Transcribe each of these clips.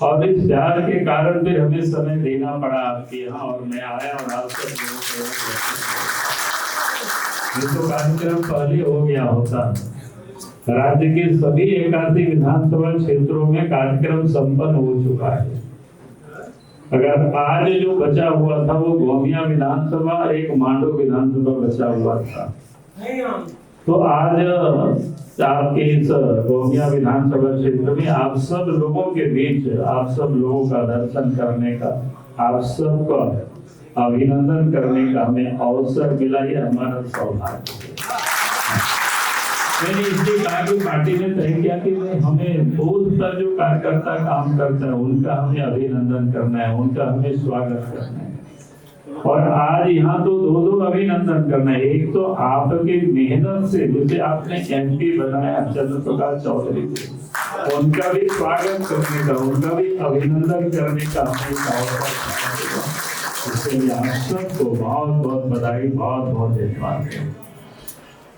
और इस प्यार के कारण फिर हमें समय देना पड़ा आपके यहाँ, और मैं आया और आप सब लोगों ये तो कार्यक्रम पहले हो गया होता। राज्य के सभी 81 विधानसभा क्षेत्रों में कार्यक्रम संपन्न हो चुका है। अगर आज जो बचा हुआ था वो गोमिया विधानसभा, एक मांडो विधानसभा बचा हुआ था, तो आज आपके इस गोमिया विधानसभा क्षेत्र में आप सब लोगों के बीच आप सब लोगों का दर्शन करने का, आप सबका अभिनंदन करने का हमें अवसर मिला। ये हमारा सौभाग्य है। मैंने इसलिए कहा कि पार्टी ने तय किया कि हमें बूथ पर जो कार्यकर्ता काम करते हैं उनका हमें अभिनंदन करना है, उनका हमें स्वागत करना है। और आज यहाँ तो दो अभिनंदन करना है। एक तो आपकी मेहनत से, जैसे आपने MP बनाया चंद्र प्रकाश चौधरी को, उनका भी स्वागत करने का, उनका भी अभिनंदन करने का हमें इसलिए आप सबको बहुत बहुत बधाई, बहुत बहुत धन्यवाद।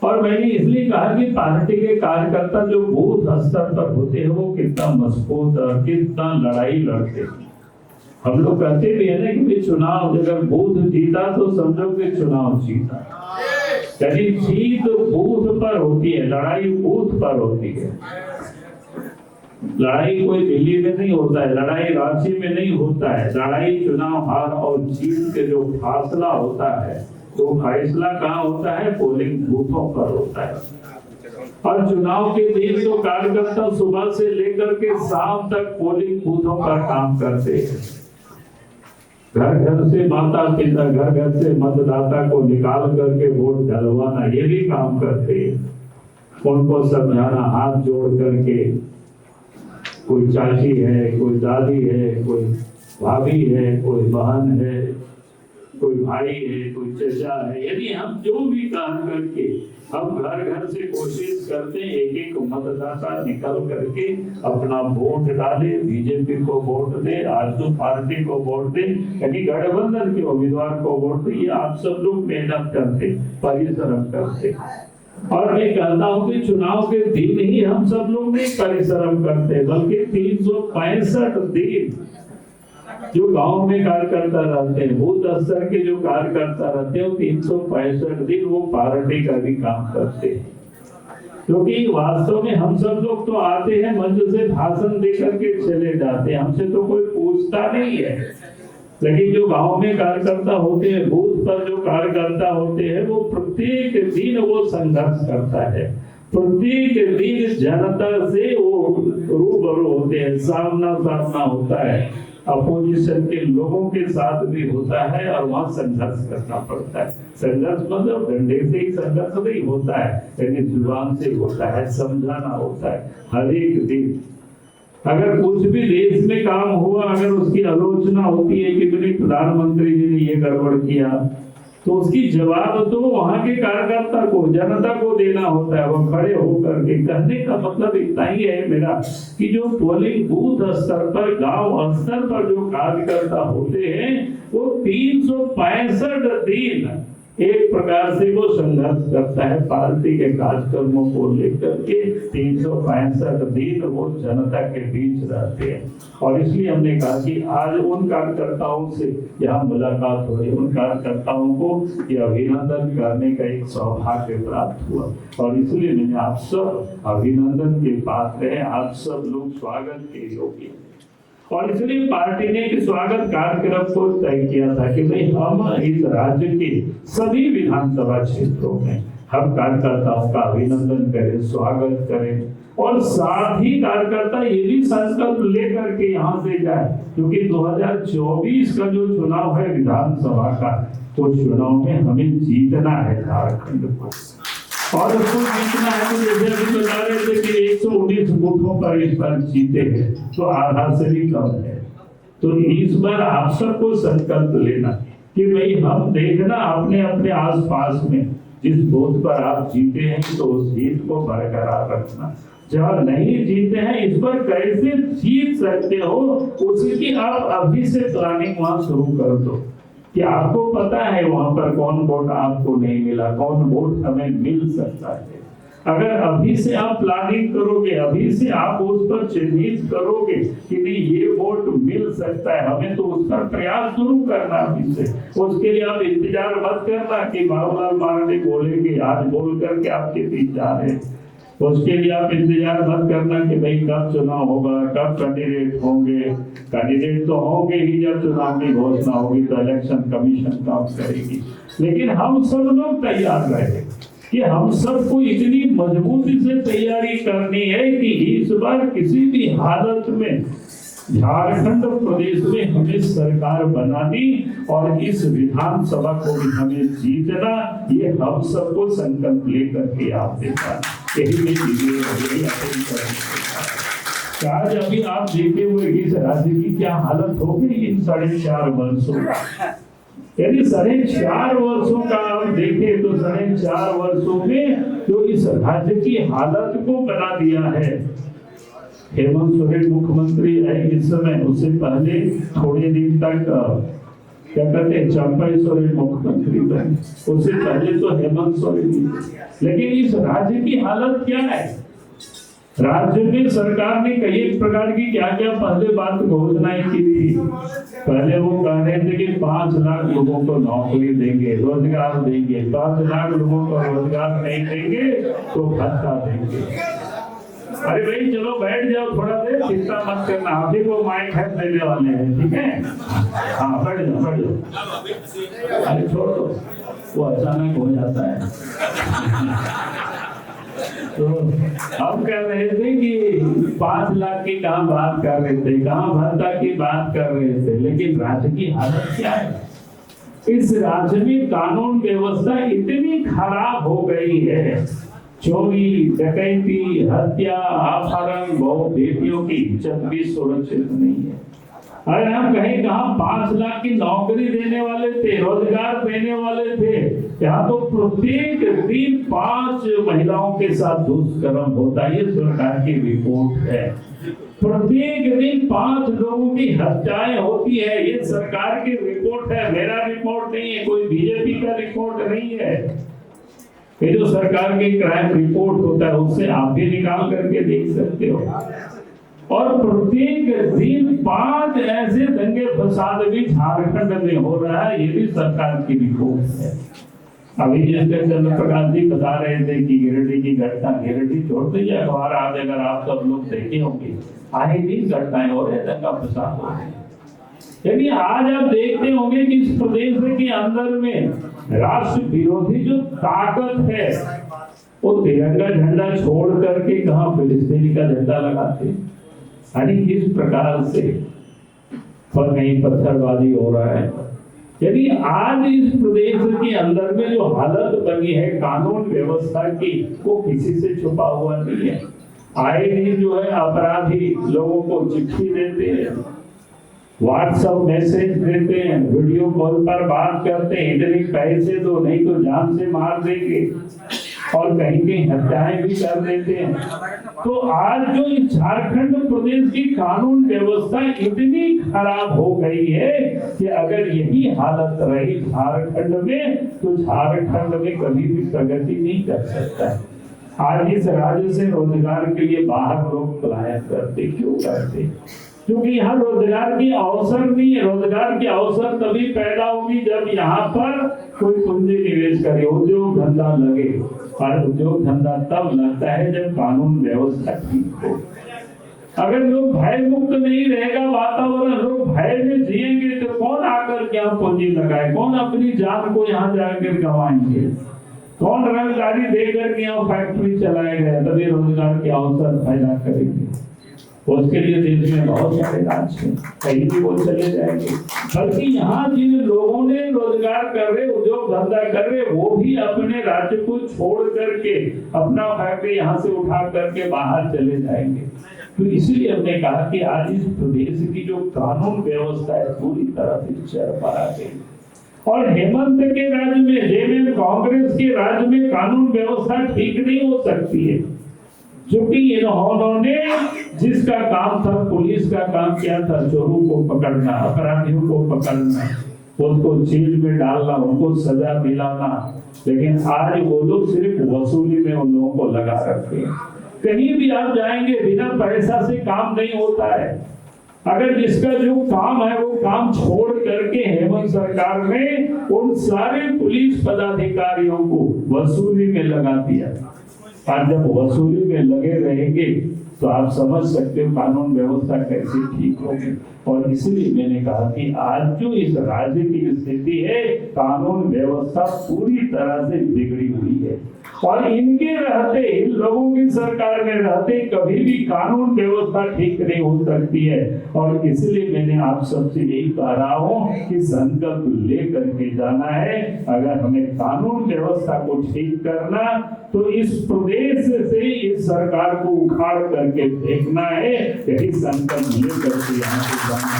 और मैंने इसलिए कहा कि पार्टी के कार्यकर्ता जो बूथ स्तर पर होते हैं वो कितना मजबूत और कितना लड़ाई लड़ते हैं। हम लोग कहते भी है ना कि चुनाव अगर बूथ जीता तो समझो कि चुनाव जीता, यानी जीत बूथ पर होती है, लड़ाई बूथ पर होती है। लड़ाई कोई दिल्ली में नहीं होता है, लड़ाई रांची में नहीं होता है। लड़ाई चुनाव हार और जीत के जो फासला होता है तो फैसला कहाँ होता है? पोलिंग बूथों पर होता है। और चुनाव के दिन तो कार्यकर्ता सुबह से लेकर के शाम तक पोलिंग बूथों पर काम करते हैं। घर घर से माता पिता, घर घर से मतदाता को निकाल करके वोट डलवाना, ये भी काम करते हैं। उनको समझाना हाथ जोड़ करके, कोई चाची है, कोई दादी है, कोई भाभी है, कोई बहन है, कोई भाई है, कोई चचा है, यदि हम जो भी काम करके हम घर घर से कोशिश करते हैं एक एक मतदाता निकल करके अपना वोट डाले, बीजेपी को वोट दे, आजू पार्टी को वोट दे, यानी गठबंधन के उम्मीदवार को वोट दे। ये आप सब लोग मेहनत करते, परिश्रम करते। और मैं कहता हूँ कि चुनाव के दिन ही हम सब लोग नहीं परिश्रम करते, बल्कि 365 दिन जो गांव में कार्यकर्ता रहते हैं, बूथ स्तर के जो कार्यकर्ता रहते हैं, 365 दिन वो पार्टी का भी काम करते हैं। क्योंकि वास्तव में हम सब लोग तो आते हैं मंच से भाषण दे करके चले जाते हैं, हमसे तो कोई पूछता नहीं है। लेकिन जो गांव में कार्यकर्ता होते हैं, बूथ पर जो कार्यकर्ता होते हैं, वो प्रत्येक दिन वो संघर्ष करता है, प्रत्येक दिन जनता से वो रूबरू होते हैं, सामना होता है, अपोजिशन के लोगों के साथ भी होता है और वहाँ संघर्ष करना पड़ता है। संघर्ष मतलब डंडे से ही संघर्ष नहीं होता है, यानी जुबान से होता है, समझाना होता है। हर एक दिन अगर कुछ भी देश में काम हुआ, अगर उसकी आलोचना होती है कि मेरे प्रधानमंत्री जी ने ये गड़बड़ किया, तो उसकी जवाब तो वहां के कार्यकर्ता को, जनता को देना होता है। वो खड़े होकर के, कहने का मतलब इतना ही है मेरा कि जो पोलिंग बूथ स्तर पर, गांव स्तर पर जो कार्यकर्ता होते हैं, वो 365 दिन एक प्रकार से वो संघर्ष करता है पार्टी के कार्यक्रमों को लेकर के। 365 दिन वो जनता के बीच रहते हैं। और इसलिए हमने कहा कि आज उन कार्यकर्ताओं से यहाँ मुलाकात हो रही, उन कार्यकर्ताओं को ये अभिनंदन करने का एक सौभाग्य प्राप्त हुआ। और इसलिए मैंने आप सब अभिनंदन के पात्र हैं, आप सब लोग स्वागत के योग्य। और इसलिए पार्टी ने एक स्वागत कार्यक्रम को तय किया था कि भाई हम इस राज्य के सभी विधानसभा क्षेत्रों में हम कार्यकर्ताओं का अभिनंदन करें, स्वागत करें, और साथ ही कार्यकर्ता ये भी संकल्प लेकर के यहाँ से जाए, क्योंकि 2024 का जो चुनाव है विधानसभा का, तो चुनाव में हमें जीतना है झारखंड को। और उसको जीतना है तो जैसे अभी बता रहे थे कि 119 बूथों पर इस बार जीते हैं, तो आधा से भी कम है। तो इस बार आप सबको संकल्प लेना कि भाई हम देखना अपने अपने आसपास में जिस बूथ पर आप जीते हैं तो उस जीत को बरकरार रखना। जहाँ नहीं जीते हैं इस पर कैसे जीत सकते हो, उसकी आप अभी से प्लानिंग वहां शुरू कर दो कि आपको पता है वहां पर कौन वोट आपको नहीं मिला, कौन वोट हमें मिल सकता है। अगर अभी से आप प्लानिंग करोगे, अभी से आप उस पर चिन्हित करोगे कि नहीं ये वोट मिल सकता है, हमें तो उस पर प्रयास शुरू करना अभी से। उसके लिए आप इंतजार मत करना कि बाबूलाल मारने बोलेंगे, आज बोल करके आपके बीच जा रहे हैं। उसके लिए आप इंतजार मत करना कि भाई कब चुनाव होगा, कब कैंडिडेट होंगे। कैंडिडेट तो होंगे ही जब चुनाव की घोषणा होगी, तो इलेक्शन कमीशन काम करेगी। लेकिन हम सब लोग तैयार रहे कि हम सबको इतनी मजबूती से तैयारी करनी है कि इस बार किसी भी हालत में झारखंड प्रदेश में हमें सरकार बनानी और इस विधानसभा को भी हमें जीतना। ये हम सबको संकल्प लेकर के आप देता, यही मैं आज अभी आप देखे हुए इस राज्य की क्या हालत हो गई इन 4.5 वर्षों में। यदि 4.5 वर्षों का आप देखें तो 4.5 वर्षों में जो इस राज्य की हालत को बना दिया है। हेमंत सोरेन मुख्यमंत्री रहे इस समय, उससे पहले थोड़े दिन तक क्या कहते हैं चंपई सोरेन मुख्यमंत्री बने, उससे पहले तो हेमंत सोरेन। लेकिन इस राज्य की हालत क्या है? राज्य में सरकार ने कई एक प्रकार की क्या क्या पहले बात घोषणाएं की थी। पहले वो कह रहे थे कि 5 लाख लोगों को नौकरी देंगे, रोजगार देंगे, 5 लाख लोगों को रोजगार नहीं देंगे तो भत्ता देंगे। अरे भाई चलो बैठ जाओ थोड़ा देर, चिंता मत करना, आप ही को माइक है देने वाले हैं, ठीक है? हाँ बैठ जाओ बैठ जाओ। अरे छोड़ दो, वो अचानक हो जाता है। तो हम कह रहे थे कि 5 लाख की कहाँ बात कर रहे थे, कहाँ भत्ता की बात कर रहे थे। लेकिन राज्य की हालत क्या है? इस राज्य में कानून व्यवस्था इतनी खराब हो गई है, चोरी डकैती हत्या अपहरण, बहुत बेटियों की इज्जत भी सुरक्षित नहीं है। अरे हम कहीं कहाँ 5 लाख की नौकरी देने वाले थे, रोजगार देने वाले थे, यहाँ तो प्रत्येक दिन 5 महिलाओं के साथ दुष्कर्म होता है। ये सरकार की रिपोर्ट है। प्रत्येक दिन 5 लोगों की हत्याएं होती है, ये सरकार की रिपोर्ट है, मेरा रिपोर्ट नहीं है, कोई बीजेपी का रिपोर्ट नहीं है। ये जो सरकार की क्राइम रिपोर्ट होता है उससे आप भी निकाल करके देख सकते हो। और प्रत्येक दिन 5 ऐसे दंगे फसाद भी झारखंड में हो रहा है, ये भी सरकार की रिपोर्ट है। अभी जैसे चंद्र प्रकाश जी बता रहे थे कि गिरिडीह की घटना, गिरिडीह छोड़ दीजिए, अखबार आज अगर आप सब लोग देखे होंगे, आए दिन घटनाएं हो रहे, दंगा फसाद हो रहे। यदि आज आप देखते होंगे कि इस प्रदेश के अंदर में राष्ट्र विरोधी जो ताकत है वो तिरंगा झंडा छोड़ करके कहाँ फिलिस्तीनी का झंडा लगाते, यानी किस प्रकार से कहीं पत्थरबाजी हो रहा है। यदि आज इस प्रदेश के अंदर में जो हालत बनी है कानून व्यवस्था की, वो किसी से छुपा हुआ नहीं है। आए दिन जो है अपराधी लोगों को चिट्ठी देते हैं, व्हाट्सएप मैसेज देते हैं, वीडियो कॉल पर बात करते हैं, इतने पैसे दो नहीं तो जान से मार देंगे, और कहीं कहीं हत्याएं भी कर देते हैं। तो आज जो इस झारखंड प्रदेश की कानून व्यवस्था इतनी खराब हो गई है कि अगर यही हालत रही झारखंड में तो झारखंड में कभी भी प्रगति नहीं कर सकता है। आज इस राज्य से रोजगार के लिए बाहर लोग पलायन करते, क्यों करते? क्योंकि यहाँ रोजगार की अवसर नहीं है। रोजगार के अवसर तभी पैदा होगी जब यहाँ पर कोई पूंजी निवेश करे, उद्योग धंधा लगे। और उद्योग धंधा तब लगता है जब कानून व्यवस्था ठीक हो। अगर लोग भय मुक्त नहीं रहेगा वातावरण, लोग भय में जिएंगे तो कौन आकर के यहाँ पूंजी लगाए, कौन अपनी जान को यहाँ जाकर गंवाएंगे, कौन रंगदारी देकर के यहाँ फैक्ट्री चलाएगा, तभी रोजगार के अवसर पैदा करेंगे। उसके लिए देश में बहुत सारे राज्य हैं, कहीं भी वो चले जाएंगे। बल्कि यहाँ जिन लोगों ने रोजगार कर रहे, उद्योग धंधा कर रहे, वो भी अपने राज्य को छोड़ करके अपना फैक्ट्री यहाँ से उठा करके बाहर चले जाएंगे। तो इसीलिए हमने कहा कि आज इस प्रदेश की जो कानून व्यवस्था है पूरी तरह से चर पर आ गई। और हेमंत के राज्य में, जेएमएम कांग्रेस के राज्य में कानून व्यवस्था ठीक नहीं हो सकती है, क्योंकि इन्होंने जिसका काम था, पुलिस का काम क्या था, चोरों को पकड़ना, अपराधियों को पकड़ना, उनको जेल में डालना, उनको सजा दिलाना, लेकिन आज वो लोग सिर्फ वसूली में उन लोगों को लगा रखते हैं। कहीं भी आप जाएंगे बिना पैसा से काम नहीं होता है। अगर जिसका जो काम है वो काम छोड़ करके हेमंत सरकार ने उन सारे पुलिस पदाधिकारियों को वसूली में लगा दिया, और जब वसूली में लगे रहेंगे तो आप समझ सकते हो कानून व्यवस्था कैसे ठीक होगी। और इसलिए मैंने कहा कि आज जो इस राज्य की स्थिति है, कानून व्यवस्था पूरी तरह से बिगड़ी हुई है, और इनके रहते, इन लोगों की सरकार में रहते कभी भी कानून व्यवस्था ठीक नहीं हो सकती है। और इसलिए मैंने आप सबसे यही कह रहा हूँ कि संकल्प लेकर के जाना है। अगर हमें कानून व्यवस्था को ठीक करना तो इस प्रदेश से इस सरकार को उखाड़ करके फेंकना है। यही संकल्प लेकर के यहाँ से जाना,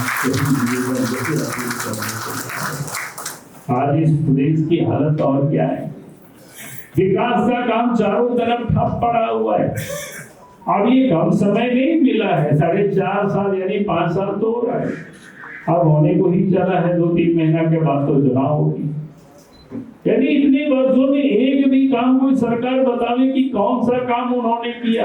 आज इस प्रदेश की हालत और क्या है? विकास का काम चारों तरफ ठप पड़ा हुआ है। अब ये कम समय नहीं मिला है, 4.5 साल यानी 5 साल तो हो रहा है, अब होने को ही चला है, 2-3 महीना के बाद तो चुनाव होगी। यानी इतने वर्षों में एक भी काम कोई सरकार बतावे कि कौन सा काम उन्होंने किया।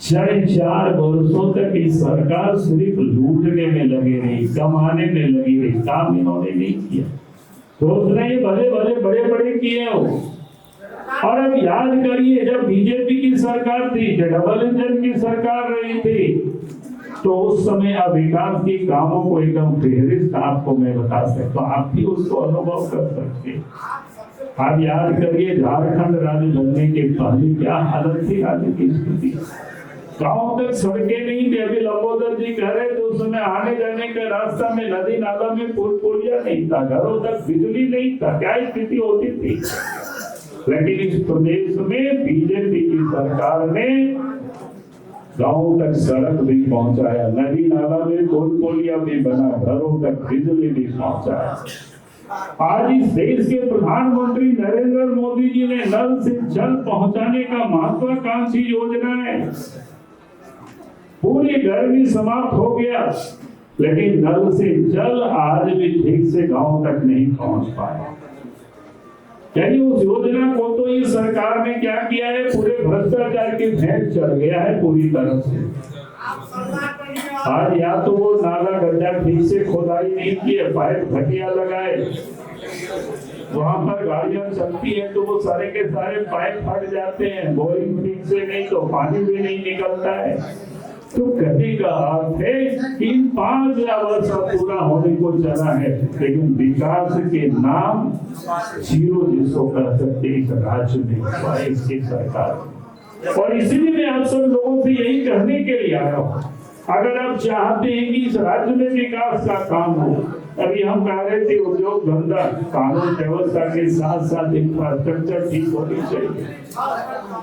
4.5 वर्षों तक इस सरकार सिर्फ लूटने में लगे रही, कमाने में लगी रही, काम इन्होंने नहीं किया। सोच रहे हैं भले भले बड़े बड़े किए हो। और अब याद करिए, जब बीजेपी की सरकार थी, डबल इंजन की सरकार रही थी, तो उस समय विकास के कामों को एकदम फेहरिस्त आपको मैं बता सकता हूँ, आप भी उसको अनुभव कर सकते हैं। आप याद करिए, झारखंड राज्य बनने के पहले क्या हालत थी राज्य की स्थिति। गांव तक सड़कें नहीं थी। अभी लंबोदर जी कह रहे थे उस समय आने जाने का रास्ता में नदी नाला में पुल पुलिया नहीं था, घरों तक बिजली नहीं था, क्या स्थिति होती थी। लेकिन इस प्रदेश में बीजेपी की सरकार ने गांव तक सड़क भी पहुंचाया, नदी नाला में पुल पुलिया भी बना, घरों तक बिजली भी पहुंचाया। आज इस देश के प्रधानमंत्री नरेंद्र मोदी जी ने नल से जल पहुंचाने का महत्वाकांक्षी योजना है। पूरी गर्मी समाप्त हो गया, लेकिन नल से जल आज भी ठीक से गांव तक नहीं पहुंच पाया। यानी उस योजना को तो इस सरकार ने क्या किया है, पूरे भ्रष्टाचार की भेंट चढ़ गया है पूरी तरह से। आज या तो वो नाला गड्ढा ठीक से खोदाई नहीं किए, पाइप घटिया लगाए, वहां पर गाड़ियां चलती है तो वो सारे के सारे पाइप फट जाते हैं, बोरिंग ठीक से नहीं तो पानी भी नहीं निकलता है। तो कहने का अर्थ है कि 5 वर्ष पूरा होने को चला है, लेकिन विकास के नाम जीरो जिसको कह सकते इस राज्य में इसकी सरकार। और इसीलिए मैं आप सब लोगों से यही कहने के लिए आया हूँ, अगर आप चाहते हैं कि इस राज्य में विकास का काम हो, अभी हम कह रहे थे उद्योग धंधा कानून व्यवस्था के साथ साथ इंफ्रास्ट्रक्चर ठीक होनी चाहिए,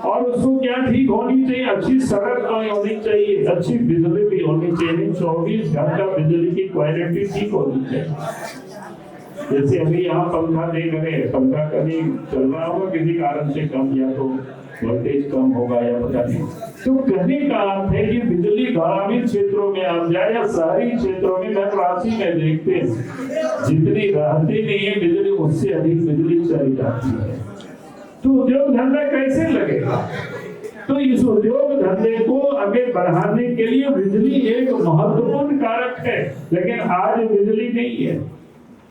और उसको क्या ठीक होनी चाहिए, अच्छी सड़क होनी चाहिए, अच्छी बिजली भी होनी चाहिए, 24 घंटा बिजली की क्वालिटी ठीक होनी चाहिए। जैसे अभी यहाँ पंखा देख रहे हैं, पंखा कभी चल रहा होगा किसी कारण से कम, या तो वोल्टेज कम होगा या पता नहीं। तो कहने का अर्थ है कि बिजली ग्रामीण क्षेत्रों में आप जाए या शहरी क्षेत्रों में, मैं राशि में देखते हैं जितनी रहती नहीं है बिजली, उससे अधिक बिजली चली जाती है। तो उद्योग धंधा कैसे लगेगा? तो इस उद्योग धंधे को आगे बढ़ाने के लिए बिजली एक महत्वपूर्ण कारक है, लेकिन आज बिजली नहीं है।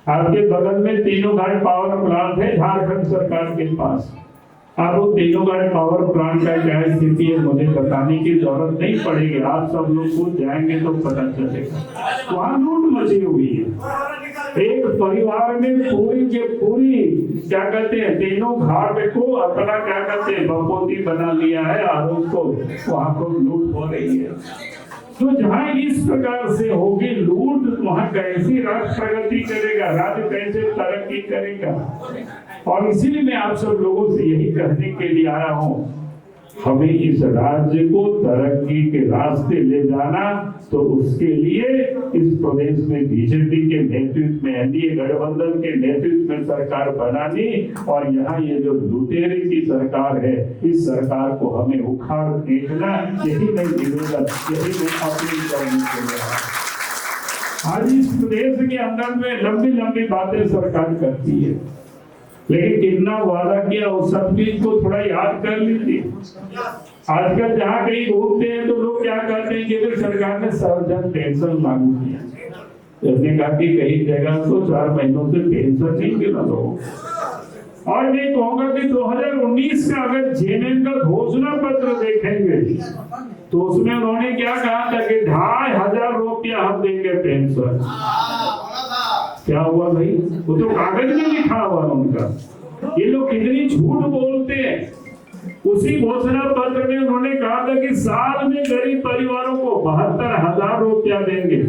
आपके बगल में तीनों घाट पावर प्लांट है झारखंड सरकार के पास। अब वो तीनों घाट पावर प्लांट का क्या स्थिति है मुझे बताने की जरूरत नहीं पड़ेगी, आप सब लोग खुद जाएंगे तो पता चलेगा। वहाँ लूट मची हुई है। एक परिवार में पूरी के पूरी क्या कहते हैं, तीनों घाट को अपना क्या कहते हैं बपोती बना लिया है, और उसको वहाँ को लूट हो रही है। तो जहाँ इस प्रकार से होगी लूट, वहाँ कैसी राष्ट्र प्रगति करेगा, राज्य कैसे तरक्की करेगा। और इसीलिए मैं आप सब लोगों से यही कहने के लिए आया हूँ, हमें इस राज्य को तरक्की के रास्ते ले जाना, तो उसके लिए इस प्रदेश में बीजेपी के नेतृत्व में, एनडीए गठबंधन के नेतृत्व में सरकार बनानी, और यहाँ ये जो लुटेरे की सरकार है, इस सरकार को हमें उखाड़ फेंकना, यही नहीं निवेदन, यही मैं अपील करने के लिए। आज इस प्रदेश के अंदर में लंबी लंबी बातें सरकार करती है, लेकिन कितना वादा किया उस सब चीज को थोड़ा याद कर लीजिए। आजकल जहाँ कहीं घूमते हैं तो लोग क्या कहते हैं कि सरकार ने सर्वजन पेंशन लागू किया। उसने कहा कि कई जगह तो 4 महीनों से पेंशन नहीं मिला लोगों। और मैं कहूँगा कि 2019 का अगर जेएमएम का घोषणा पत्र देखेंगे तो उसमें उन्होंने क्या कहा था कि 2500 रुपया हम देंगे पेंशन। क्या हुआ भाई? वो तो कागज में लिखा हुआ उनका। ये लोग कितनी झूठ बोलते हैं। उसी घोषणा पत्र में उन्होंने कहा था कि साल में गरीब परिवारों को 72,000 रुपया देंगे।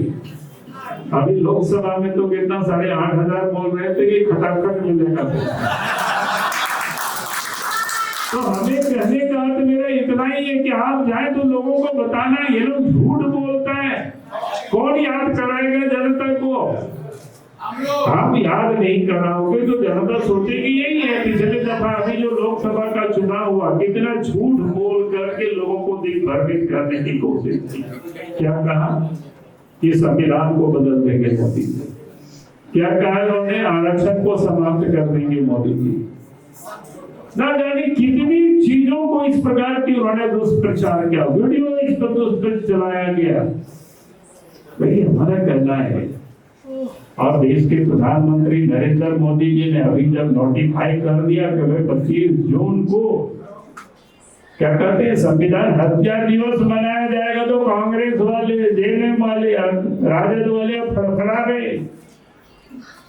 अभी लोकसभा में तो कितना 8,500 बोल रहे थे कि खटाखट मिलेगा। तो हमें कहने का अर्थ मेरा इतना ही है कि आप जाए तो लोगों को बताना ये लोग झूठ बोलता है। कौन याद कराएगा जनता को? हम याद नहीं कराओगे तो जनता सोचेगी यही है। पिछले दफा अभी जो लोकसभा का चुनाव हुआ, कितना झूठ बोल करके लोगों को दिग्भ्रमित करने की कोशिश की। क्या कहा? ये संविधान को बदल देंगे मोदी जी। क्या कहा उन्होंने? आरक्षण को समाप्त कर देंगे मोदी जी। ना जाने कितनी चीजों को इस प्रकार की उन्होंने दुष्प्रचार किया, वीडियो इस पर दुष्प्रचार चलाया गया। वही हमारा कहना है। और देश के प्रधानमंत्री नरेंद्र मोदी जी ने अभी जब नोटिफाई कर दिया कि भाई 25 जून को क्या कहते हैं संविधान हत्या दिवस मनाया जाएगा, तो कांग्रेस वाले, जेएमएम वाले, राजद वाले फड़फड़ा गए।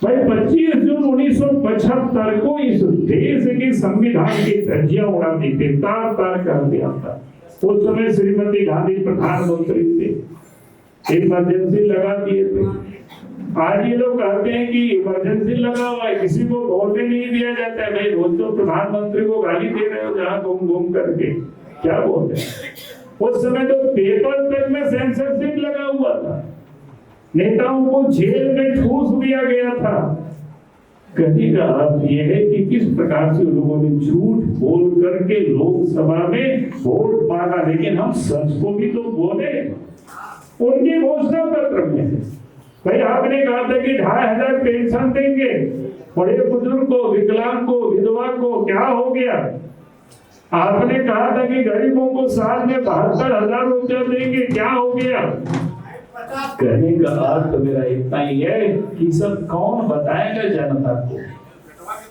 भाई 25 जून 1975 को इस देश के संविधान की धज्जियां उड़ा दी थी, तार तार कर दिया था। उस समय श्रीमती गांधी प्रधानमंत्री थे, इमरजेंसी लगा दिए थे। आज ये लोग कहते हैं कि इमरजेंसी लगा हुआ है, किसी को बोलने नहीं दिया जाता है। भाई रोज तो प्रधानमंत्री को गाली दे रहे हो जहाँ घूम घूम करके, क्या बोलते हैं? उस समय तो पेपर तक में सेंसरशिप लगा हुआ था, नेताओं को जेल में ठूस दिया गया था। कहने का अर्थ यह है कि किस प्रकार से लोगों ने झूठ बोल करके लोकसभा में वोट मांगा, लेकिन हम सच को भी तो बोले। उनके घोषणा पत्र में भाई आपने कहा था कि 2,500 पेंशन देंगे बड़े बुजुर्ग को, विकलांग को, विधवा को। क्या हो गया? आपने कहा था कि गरीबों को साल में 72,000 रुपया देंगे। क्या हो गया? कहने का अर्थ मेरा इतना ही है कि सब कौन बताएगा जनता को?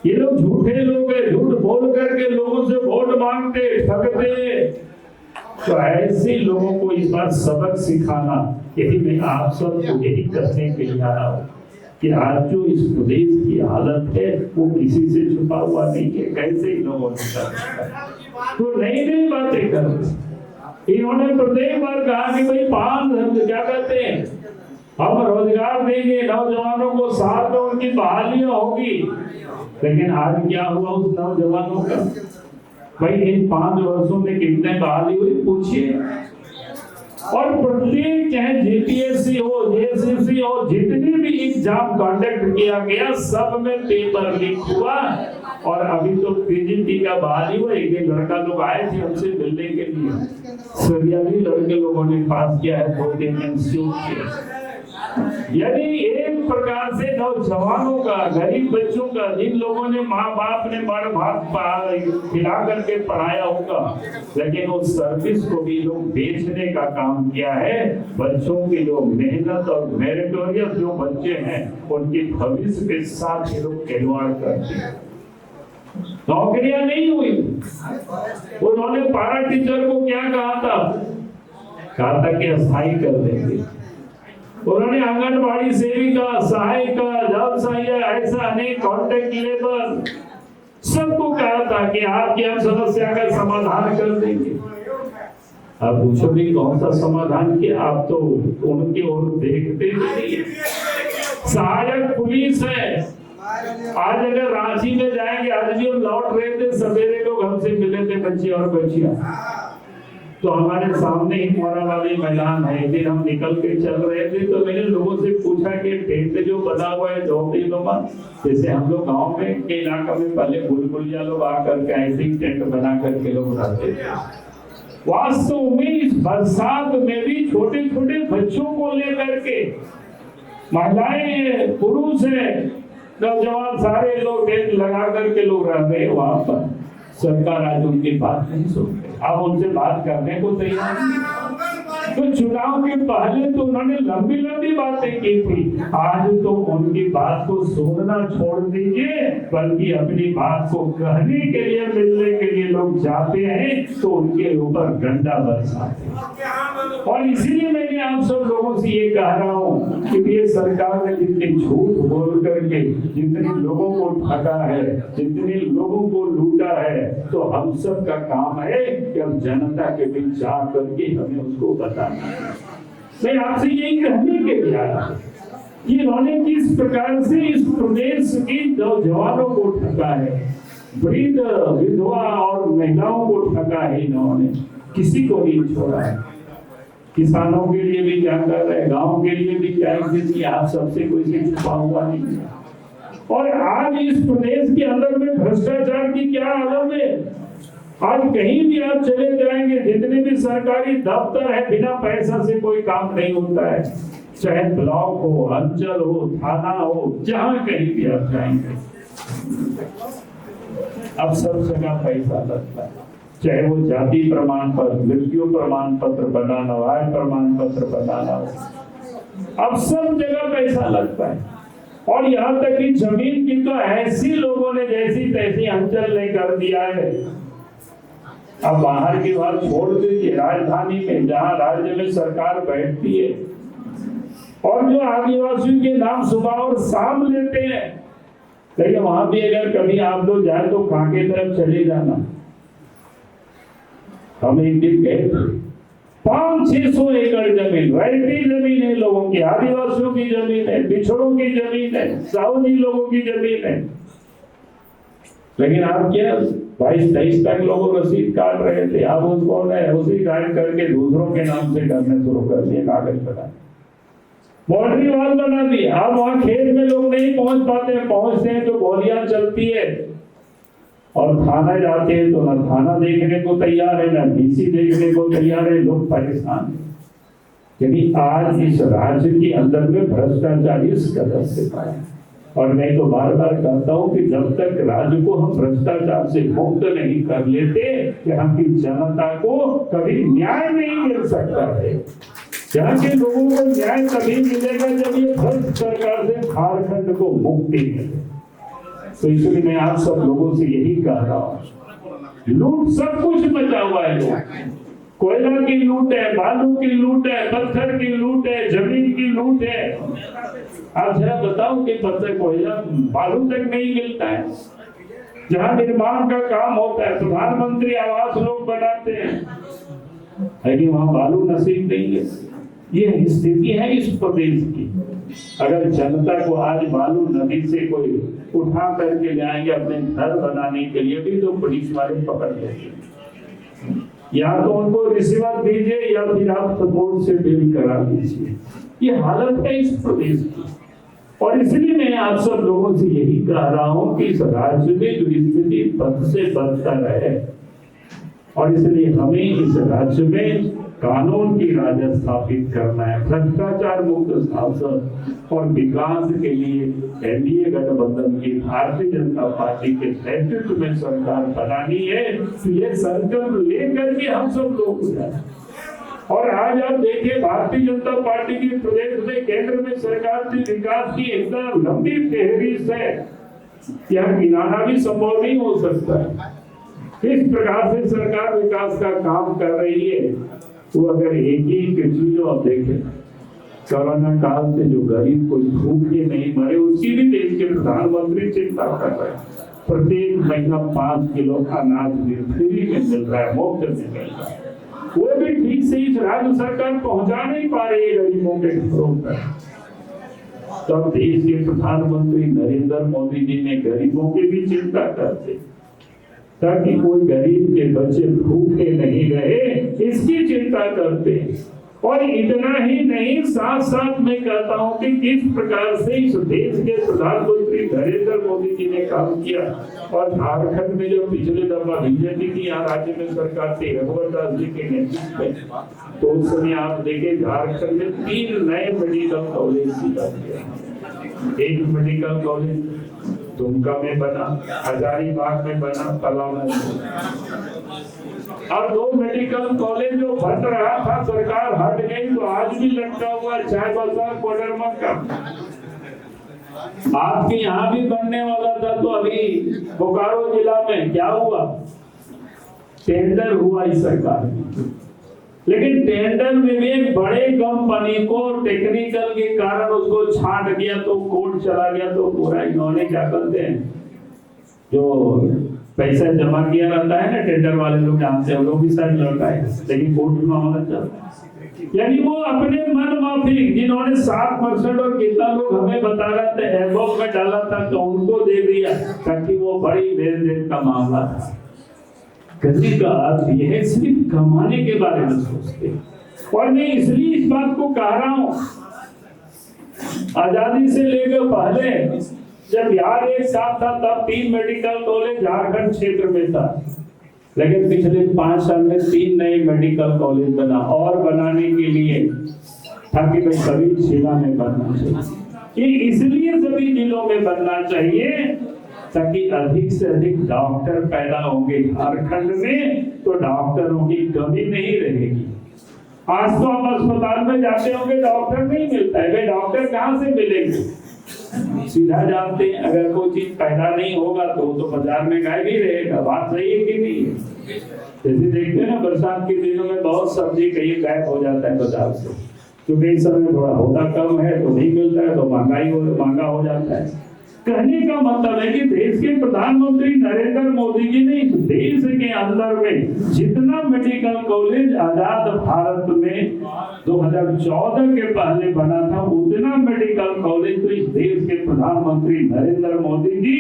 ये लोग झूठे लोग हैं, झूठ बोल करके लोगों से वोट मांगते, ठगते। तो ऐसे लोगों को इस बार सबक सिखाना, यही मैं आप सबको यही करने के लिए आया हूँ कि आज जो इस प्रदेश की हालत है वो किसी से छुपा हुआ नहीं है। कैसे ही लोगों ने तो नई नई बातें कर। इन्होंने प्रत्येक बार कहा कि भाई 5 क्या कहते हैं, हम रोजगार देंगे नौजवानों को, साथ में उनकी बहालियां होगी। लेकिन आज क्या हुआ उस नौजवानों का? भाई इन 5 वर्षों में कितने बहाली हुई पूछिए। और प्रत्येक चाहे जीपीएससी हो, जेएसएससी हो, जितने भी एग्जाम कंडक्ट किया गया सब में पेपर लीक हुआ। और अभी तो पीजीटी का बहाली हुआ। एक लड़का लोग आए थे हमसे मिलने के लिए, सरियाली लड़के लोगों ने पास किया है 2-3 इंस्टीट्यूट के। यानी एक प्रकार से नौजवानों का, गरीब बच्चों का, जिन लोगों ने माँ बाप ने बड़ भात खिला करके पढ़ाया होगा, लेकिन उस सर्विस को भी लोग बेचने का काम किया है। बच्चों की जो मेहनत और मेरिटोरियस जो बच्चे हैं उनके भविष्य के साथ ये लोग खिलवाड़ करते हैं। नौकरियां नहीं हुई। उन्होंने पारा टीचर को क्या कहा था कि अस्थायी कर देंगे। उन्होंने आंगनबाड़ी सेविका, सहायिका, जॉब सहायिका, ऐसा अनेक कॉन्ट्रैक्ट लेबर सबको कहा था कि आपकी हम समस्या का समाधान कर देंगे। अब पूछो भी कौन सा समाधान किया? आप तो उनकी ओर देखते नहीं। सहायक पुलिस है। आज अगर रांची में जाएंगे, आज भी हम लौट रहे थे, सवेरे लोग हमसे मिले थे, बच्चे और बच्चियां, तो हमारे सामने ही मोरा वाली मैदान है। फिर हम निकल के चल रहे थे तो मैंने लोगों से पूछा कि टेंट जो बना हुआ है झोपड़ीनुमा, जैसे हम लोग गांव में के इलाका में पहले बुलबुलिया लोग आकर के ऐसे ही टेंट बना करके लोग रहते थे। वास्तव में इस बरसात में भी छोटे छोटे बच्चों को लेकर के महिलाएं, पुरुष है, नौजवान, सारे लोग टेंट लगा करके लोग रह रहे हैं वहां पर। सरकार आज उनकी बात नहीं सुनते, अब उनसे बात करने को तैयार नहीं। तो चुनाव के पहले तो उन्होंने लंबी लंबी बातें की थी, आज तो उनकी बात को सुनना छोड़ दीजिए, बल्कि अपनी बात को कहने के लिए, मिलने के लिए लोग जाते हैं तो उनके ऊपर डंडा बरसाते हैं। और इसीलिए मैंने आप सब लोगों से ये कह रहा हूँ कि ये सरकार ने जितनी झूठ बोल करके जितने लोगों को ठगा है, जितने लोगों को लूटा है, तो हम सब का काम है कि हम जनता के बीच जा करके हमें उसको बताना। मैं आपसे यही कहने के लिए आया कि इन्होंने किस प्रकार से इस प्रदेश की नौजवानों को ठगा है, वृद्ध, विधवा और महिलाओं को ठगा है, इन्होंने किसी को नहीं छोड़ा है। किसानों के लिए भी क्या कर रहे हैं, गांव के लिए भी क्या है, आप सबसे कोई से छुपा हुआ नहीं है। और आज इस प्रदेश के अंदर में भ्रष्टाचार की क्या हालत है। आज कहीं भी आप चले जाएंगे, जितने भी सरकारी दफ्तर है, बिना पैसा से कोई काम नहीं होता है। चाहे ब्लॉक हो, अंचल हो, थाना हो, जहां कहीं भी आप जाएंगे अब सब जगह पैसा लगता है। चाहे वो जाति प्रमाण पत्र, मृत्यु प्रमाण पत्र बनाना, आय प्रमाण पत्र बनाना, अब सब जगह पैसा लगता है। और यहाँ तक कि जमीन की तो ऐसी लोगों ने जैसी तैसी अंचल ने कर दिया है। अब बाहर की बात छोड़ दीजिए, राजधानी में जहाँ राज्य में सरकार बैठती है और जो आदिवासियों के नाम सुबह और शाम लेते हैं, लेकिन वहां भी अगर कभी आप लोग जाए तो कांके तरफ चले जाना। हम एक दिन गए थे, 500-600 एकड़ जमीन, रैयती जमीन है लोगों की, आदिवासियों की जमीन है, पिछड़ों की जमीन है, साउदी लोगों की जमीन है। लेकिन आप क्या 22-23 तक लोग रसीद काट रहे थे, अब उसको उसी काट करके दूसरों के नाम से करने शुरू कर दिए, कागज बना, बाउंड्री वाल बना दी। अब वहां खेत में लोग नहीं पहुंच पाते, पहुंचते हैं तो गोलियां चलती है, और थाना जाते हैं तो ना थाना देखने को तैयार है, ना डीसी देखने को तैयार है, लोग परेशान हैं। यानी आज इस राज्य के अंदर में भ्रष्टाचार इस कदर से पाया। और मैं तो बार बार कहता हूँ कि जब तक राज्य को हम भ्रष्टाचार से मुक्त नहीं कर लेते, यहाँ की जनता को कभी न्याय नहीं मिल सकता है। यहाँ के लोगों को न्याय तभी मिलेगा जब ये भ्रष्ट सरकार से झारखंड को मुक्ति मिले। तो इसलिए मैं आप सब लोगों से यही कह रहा हूँ, लूट सब कुछ बचा हुआ है। लोग कोयला की लूट है, बालू की लूट है, पत्थर की लूट है, जमीन की लूट है। आप जरा बताओ कि पत्थर, कोयला, बालू तक नहीं मिलता है। जहाँ निर्माण का काम होता है, प्रधानमंत्री आवास लोग बनाते हैं, लेकिन वहां बालू नसीब नहीं है। ये स्थिति है इस प्रदेश की। अगर जनता को आज बालू नदी से कोई उठा करके जाएंगे अपने घर बनाने के लिए भी, तो पुलिस वाले पकड़ लेंगे। या तो उनको रिश्वत दीजिए या फिर आप सपोर्ट से बिल करा दीजिए। ये हालत है इस प्रदेश की। और इसलिए मैं आप सब लोगों से यही कह रहा हूं कि इस राज्य में जो स्थिति बद से बदतर है, और इसलिए हमें इस राज्य में कानून की राज स्थापित करना है, भ्रष्टाचार मुक्त शासन और विकास के लिए एनडीए गठबंधन की भारतीय जनता पार्टी के नेतृत्व में सरकार बनानी है। तो ये संकल्प लेकर के हम सब लोग जाए। और आज आप देखिए, भारतीय जनता पार्टी की प्रदेश में, केंद्र में सरकार की विकास की एकदम लंबी फहरिस्त है, यहाँ गिनाना भी संभव नहीं हो सकता है। इस प्रकार से सरकार विकास का काम कर रही है। तो अगर एक ही चीज आप देखें, कोरोना काल से जो गरीब कोई भूखे नहीं मरे, उसकी भी देश के प्रधानमंत्री चिंता कर रहे हैं। प्रत्येक महीना 5 किलो अनाज फ्री में मिल रहा है, मुफ्त में मिल रहा है। वो भी ठीक से इस राज्य सरकार पहुंचा नहीं पा रही है गरीबों के घरों तक। तब देश के प्रधानमंत्री नरेंद्र मोदी जी ने गरीबों की भी चिंता करते, ताकि कोई गरीब के बच्चे भूखे नहीं रहे, इसकी चिंता करते हैं। और इतना ही नहीं, साथ साथ मैं कहता हूं कि किस प्रकार से इस देश के प्रधानमंत्री प्रधानमंत्री नरेंद्र मोदी जी ने काम किया। और झारखंड में जो पिछले दफा बीजेपी की यहाँ राज्य में सरकार थी रघुवर दास जी के नेतृत्व में, तो उस समय आप देखे झारखंड में 3 नए मेडिकल कॉलेज किया। एक मेडिकल कॉलेज दुमका में बना, हजारीबाग में बना, पलामू में, और 2 मेडिकल कॉलेज जो बन रहा था सरकार हट गई तो आज भी लटका हुआ चाय बाजार कोडरमा का। आपके यहाँ भी बनने वाला था तो अभी बोकारो जिला में क्या हुआ, टेंडर हुआ इस सरकार में, लेकिन टेंडर में भी एक बड़े कंपनी को टेक्निकल के कारण उसको छांट दिया तो कोर्ट चला गया। तो पूरा इन्होंने क्या करते हैं, जो पैसा जमा किया रहता है ना टेंडर वाले लोग जानते हैं, लोग भी शायद लड़का है, लेकिन कोर्ट में मामला चलता है। यानी वो अपने मन माफिक जिन्होंने 7% और कितना लोग हमें बता रहे थे एबॉक में डाला था तो उनको दे दिया ताकि वो बड़ी लेन देन का मामला था। कहने का अर्थ यह है सिर्फ कमाने के बारे में सोचते। और मैं इसलिए इस बात को कह रहा हूं, आजादी से लेकर पहले जब बिहार एक साथ था तब 3 मेडिकल कॉलेज झारखंड क्षेत्र में था, लेकिन पिछले 5 साल में 3 नए मेडिकल कॉलेज बना। और बनाने के लिए ताकि भाई सभी जिला में बनना चाहिए, ये इसलिए सभी जिलों में बनना चाहिए ताकि अधिक से अधिक डॉक्टर पैदा होंगे झारखंड में, तो डॉक्टरों की कमी नहीं रहेगी। आज तो आप अस्पताल में जाते होंगे डॉक्टर नहीं मिलता है, वे डॉक्टर कहाँ से मिलेंगे? सीधा जानते हैं अगर कोई चीज पैदा नहीं होगा तो बाजार में गायब ही रहेगा। बात सही है कि नहीं है? जैसे देखते हैं ना बरसात के दिनों में बहुत सब्जी कहीं गायब हो जाता है बाजार से, क्योंकि इस समय थोड़ा होता कम है तो नहीं मिलता है तो महंगा हो जाता है। कहने का मतलब है कि देश के प्रधानमंत्री नरेंद्र मोदी जी ने इस देश के अंदर में जितना मेडिकल कॉलेज आजाद भारत में 2014 के पहले बना था उतना मेडिकल कॉलेज तो इस देश के प्रधानमंत्री नरेंद्र मोदी जी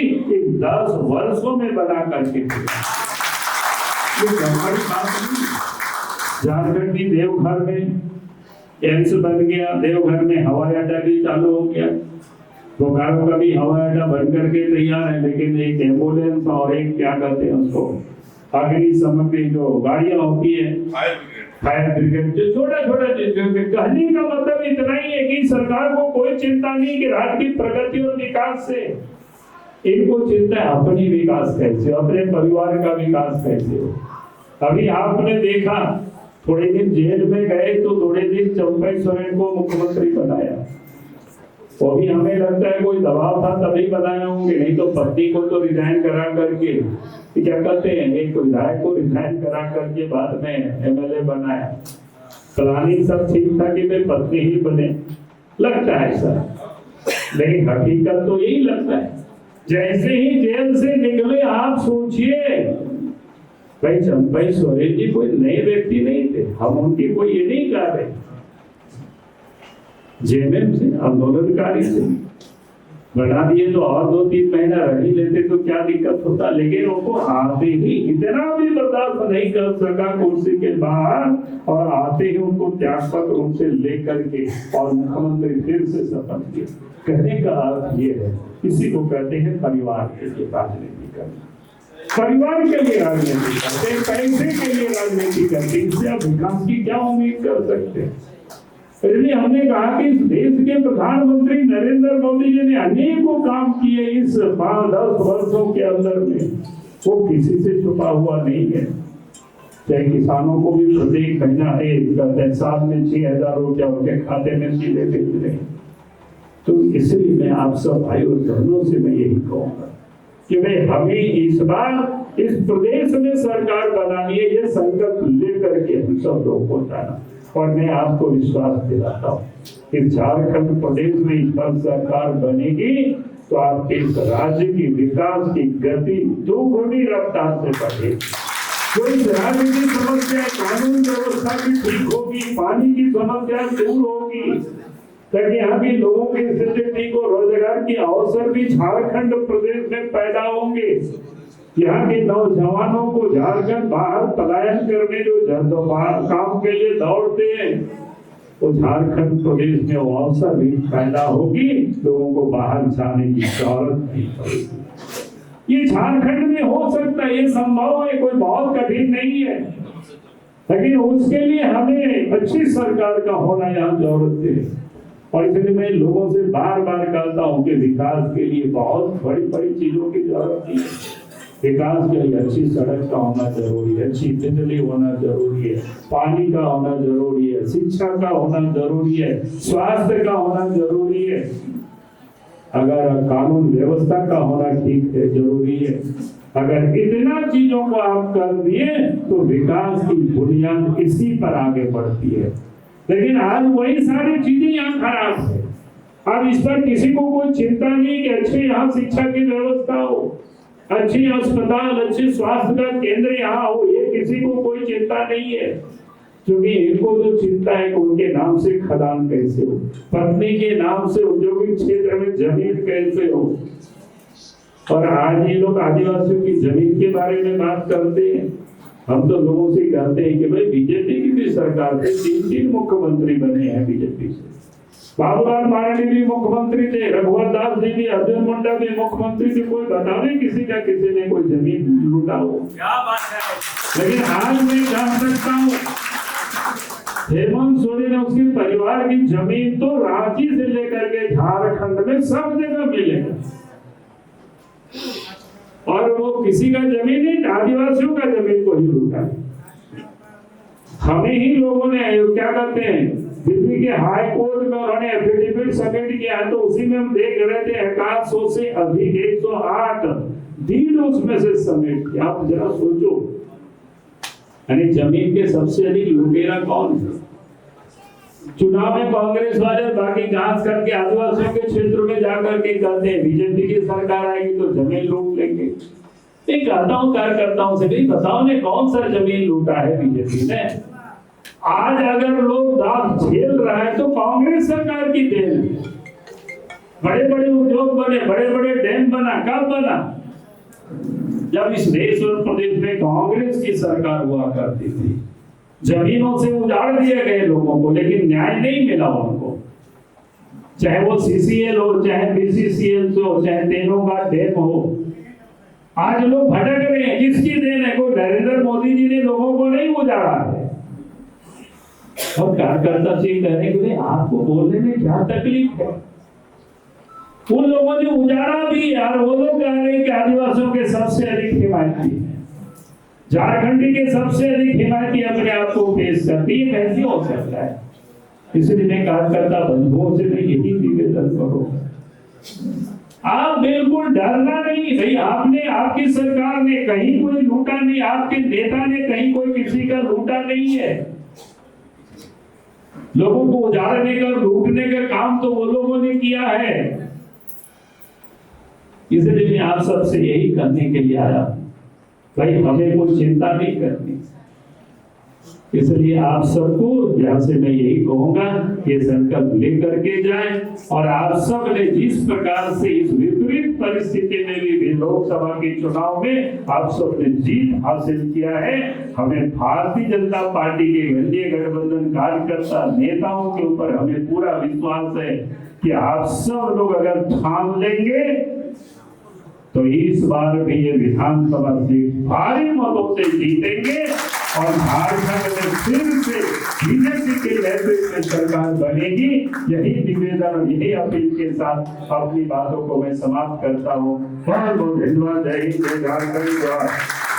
10 वर्षों में बना करके झारखंड की देवघर में एम्स बन गया, देवघर में हवाई अड्डा भी चालू हो गया, बोकारो का भी हवाई अड्डा बन करके तैयार है, लेकिन एक एम्बुलेंस और एक क्या कहते हैं उसको अग्निशमन की जो गाड़ियां होती है फायर ब्रिगेड, जो छोटा चीज। कहने का मतलब इतना ही है कि सरकार को कोई चिंता नहीं कि राज्य की प्रगति और विकास से, इनको चिंता है अपनी विकास कैसे, अपने परिवार का विकास कैसे हो। अभी आपने देखा थोड़े दिन जेल में गए तो थोड़े दिन चंपई सोरेन को मुख्यमंत्री बनाया, वो भी हमें लगता है कोई दबाव था तभी बनाए होंगे, नहीं तो पत्नी को तो रिजाइन करा करके क्या कहते हैं एक विधायक को रिजाइन करा करके बाद में एमएलए बनाया। प्लानिंग सब ठीक था कि वे पत्नी ही बने, लगता है सर, लेकिन हकीकत तो यही लगता है। जैसे ही जेल से निकले आप सोचिए भाई चंपई सोरेन जी कोई नए व्यक्ति नहीं थे, हम उनकी कोई ये नहीं कर रहे, जेएमएम से आंदोलनकारी से बना दिए तो और 2-3 महीना रह ही लेते तो क्या दिक्कत होता, लेकिन उनको आते ही इतना भी बर्दाश्त नहीं कर सका कुर्सी के बाहर, और आते ही उनको त्यागपत्र उनसे लेकर के और मुख्यमंत्री फिर से शपथ किए। कहने का अर्थ ये है, इसी को कहते हैं परिवार के लिए राजनीति करना, परिवार के लिए राजनीति करते हैं, पैसे के लिए राजनीति करते हैं, इससे आप विकास की क्या उम्मीद कर सकते हैं? इसलिए हमने कहा कि इस देश के प्रधानमंत्री नरेंद्र मोदी जी ने अनेकों काम किए इस 5-10 वर्षों के अंदर में, वो किसी से छुपा हुआ नहीं है। चाहे किसानों को भी प्रत्येक महीना साल में 6,000 रुपया उनके खाते में सीधे भेज रहे। तो इसलिए मैं आप सब भाई और बहनों से मैं यही कहूँगा कि भाई हमें इस बार इस प्रदेश में सरकार बनानी है, ये संकल्प लेकर के हम सब लोग को जाना। और मैं आपको विश्वास दिलाता हूँ कि झारखंड प्रदेश में इस बार सरकार बनेगी तो आपके इस राज्य की विकास की गति 2 गुनी रफ्तार से बढ़ेगी। कोई राज्य की समस्या कानून व्यवस्था की ठीक होगी, पानी की समस्या दूर होगी, ताकि यहाँ के लोगों की स्थिति ठीक हो, रोजगार के अवसर भी झारखंड प्रदेश में पैदा होंगे। यहाँ के नौजवानों को झारखंड बाहर पलायन करने जो काम के लिए दौड़ते हैं तो झारखंड प्रदेश में वो अवसर भी पैदा होगी, लोगों को बाहर जाने की जरूरत नहीं पड़ेगी। ये झारखंड में हो सकता है, ये संभव है, कोई बहुत कठिन नहीं है, लेकिन उसके लिए हमें अच्छी सरकार का होना यहाँ जरूरत है। और इसलिए मैं लोगों से बार बार कहता हूँ कि विकास के लिए बहुत बड़ी बड़ी चीजों की जरूरत है। विकास के लिए अच्छी सड़क का होना जरूरी है, अच्छी बिजली होना जरूरी है, पानी का होना जरूरी है, शिक्षा का होना जरूरी है, स्वास्थ्य का होना जरूरी है, अगर कानून व्यवस्था का होना ठीक है जरूरी है। अगर इतना चीजों को आप कर दिए तो विकास की बुनियाद इसी पर आगे बढ़ती है। लेकिन आज वही सारी चीजें यहाँ खराब है। अब इस पर किसी को कोई चिंता नहीं कि अच्छी यहाँ शिक्षा की व्यवस्था हो, अच्छी अस्पताल, अच्छे स्वास्थ्य का केंद्र यहाँ हो, ये किसी को कोई चिंता नहीं है। क्योंकि इनको तो चिंता है कि उनके नाम से खदान कैसे हो, पत्नी के नाम से औद्योगिक क्षेत्र में जमीन कैसे हो। और आज ये लोग आदिवासियों की जमीन के बारे में बात करते हैं। हम तो लोगों से कहते हैं कि भाई बीजेपी की भी सरकार थे, 3 मुख्यमंत्री बने हैं बीजेपी से। बाबूलाल मारांडी भी मुख्यमंत्री थे, रघुवर दास जी भी, अर्जुन मुंडा भी मुख्यमंत्री थे। कोई बतावे किसी ने कोई जमीन लूटा हो? क्या बात है। लेकिन आज मैं जान सकता हूँ हेमंत सोरेन और उसके परिवार की जमीन तो रांची से लेकर के झारखंड में सब जगह मिलेगा। और वो किसी का जमीन नहीं, आदिवासियों का जमीन को ही लूटा है। हमें ही लोगों ने क्या कहते हैं, दिल्ली के हाई कोर्ट में उन्होंने एफिडेविट सबमिट किया है, तो उसी में हम देख रहे थे 100 से अधिक 108 डीड उसमें से सबमिट किया। आप जरा सोचो, यानी जमीन के सबसे अधिक लुटेरा कौन है? चुनाव में कांग्रेस वाले बाकी जांच करके आदिवासियों के क्षेत्र में जाकर के कहते हैं बीजेपी की सरकार आएगी तो जमीन लूट लेंगे। मैं कहता हूँ कार्यकर्ताओं से, भी बताओ ने कौन सा जमीन लूटा है बीजेपी ने? आज अगर लोग दांत झेल रहा है तो कांग्रेस सरकार की देन है। बड़े बड़े उद्योग बने, बड़े बड़े डैम बना, कब बना? जब इस देश और प्रदेश में कांग्रेस की सरकार हुआ करती थी। जमीनों से उजाड़ दिए गए लोगों को, लेकिन न्याय नहीं मिला उनको। चाहे वो सीसीएल हो, चाहे बीसीसीएल हो, चाहे तेनोगा डैम हो। आज लोग भटक रहे हैं, किसकी देन है? कोई नरेंद्र मोदी जी ने लोगों को नहीं उजाड़ा है। और कार्यकर्ता से कहने के लिए आपको बोलने में क्या तकलीफ है? उन लोगों ने उजाड़ा भी यार, वो लोग कह रहे हैं कि आदिवासियों के सबसे अधिक हिमायती है, झारखंडी के सबसे अधिक हिमायती अपने आप को पेश करती है। कैसे हो सकता है? इसलिए मैं कार्यकर्ता बंधुओं से यही निवेदन करो, आप बिल्कुल डरना नहीं। भाई आपने, आपकी सरकार ने कहीं कोई लूटा नहीं, आपके नेता ने कहीं कोई किसी का लूटा नहीं है। लोगों को उजाड़ने का, लूटने का काम तो वो लोगों ने किया है। इसलिए मैं आप सबसे यही करने के लिए आया, भाई हमें कोई चिंता नहीं करनी। इसलिए आप सबको यहाँ से मैं यही कहूंगा, ये संकल्प लेकर के जाएं। और आप सब ने जिस प्रकार से इस विपरीत परिस्थिति में भी लोकसभा के चुनाव में आप सब ने जीत हासिल किया है, हमें भारतीय जनता पार्टी के एनडीए गठबंधन कार्यकर्ता नेताओं के ऊपर हमें पूरा विश्वास है कि आप सब लोग अगर ठान लेंगे तो इस बार भी ये विधानसभा सीट भारी मतों से जीतेंगे और झारखंड में फिर से बीजेपी के नेतृत्व में सरकार बनेगी। यही निवेदन और यही अपील के साथ अपनी बातों को मैं समाप्त करता हूँ। बहुत बहुत धन्यवाद। जय हिंद, जय झारखंड।